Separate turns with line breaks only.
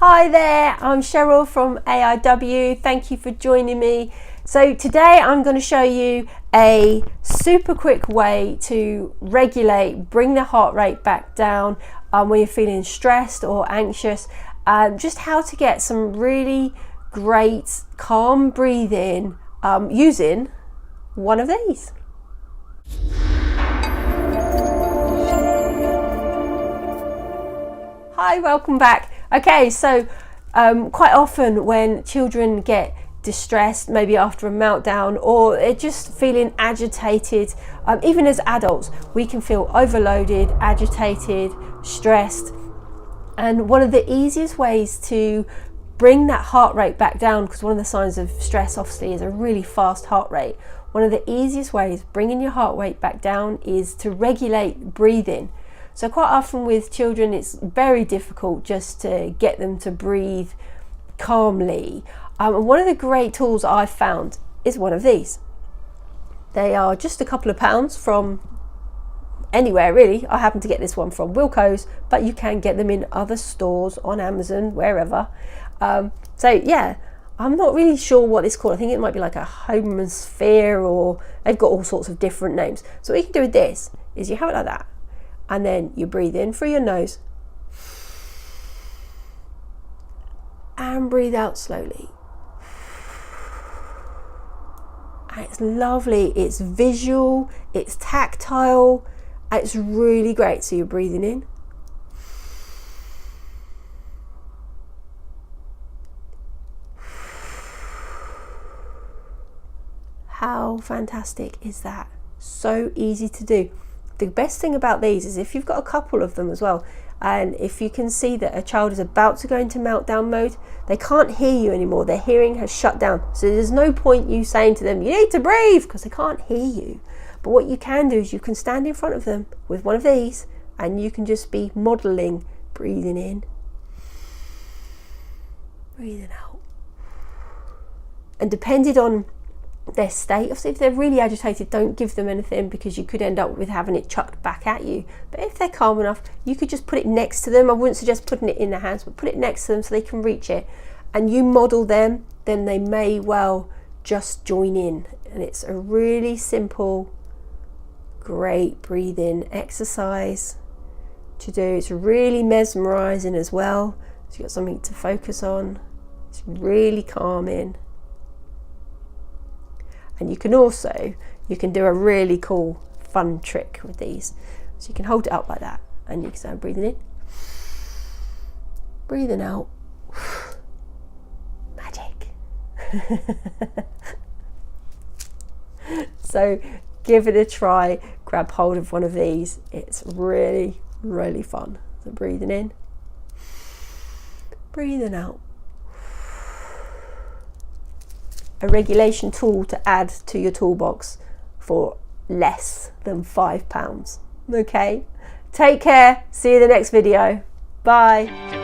Hi there, I'm Cheryl from AIW. Thank you for joining me. So today I'm going to show you a super quick way to regulate, bring the heart rate back down when you're feeling stressed or anxious. Just how to get some really great calm breathing using one of these. Hi, welcome back. Okay, so quite often when children get distressed, maybe after a meltdown, or they're just feeling agitated, even as adults, we can feel overloaded, agitated, stressed. And one of the easiest ways to bring that heart rate back down, because one of the signs of stress obviously is a really fast heart rate, one of the easiest ways bringing your heart rate back down is to regulate breathing. So quite often with children it's very difficult just to get them to breathe calmly. And one of the great tools I've found is one of these. They are just a couple of pounds from anywhere really. I happen to get this one from Wilko's, but you can get them in other stores, on Amazon, wherever. So yeah, I'm not really sure what it's called. I think it might be like a homosphere, or they've got all sorts of different names. So what you can do with this is you have it like that, and then you breathe in through your nose and breathe out slowly. And it's lovely, it's visual, it's tactile, and it's really great. So you're breathing in, how fantastic is that? So easy to do. The best thing about these is if you've got a couple of them as well, and if you can see that a child is about to go into meltdown mode, they can't hear you anymore, their hearing has shut down. So there's no point you saying to them, you need to breathe, because they can't hear you. But what you can do is you can stand in front of them with one of these, and you can just be modeling breathing in, breathing out. And depending on their state, obviously if they're really agitated, don't give them anything, because you could end up with having it chucked back at you. But if they're calm enough, you could just put it next to them. I wouldn't suggest putting it in their hands, but put it next to them so they can reach it, and you model them, then they may well just join in. And it's a really simple, great breathing exercise to do. It's really mesmerizing as well, so you've got something to focus on. It's really calming. And you can do a really cool fun trick with these. So you can hold it up like that, and you can start breathing in, breathing out. Magic. So give it a try, grab hold of one of these. It's really, really fun. So breathing in, breathing out. A regulation tool to add to your toolbox for less than £5. Okay, take care, see you in the next video. Bye.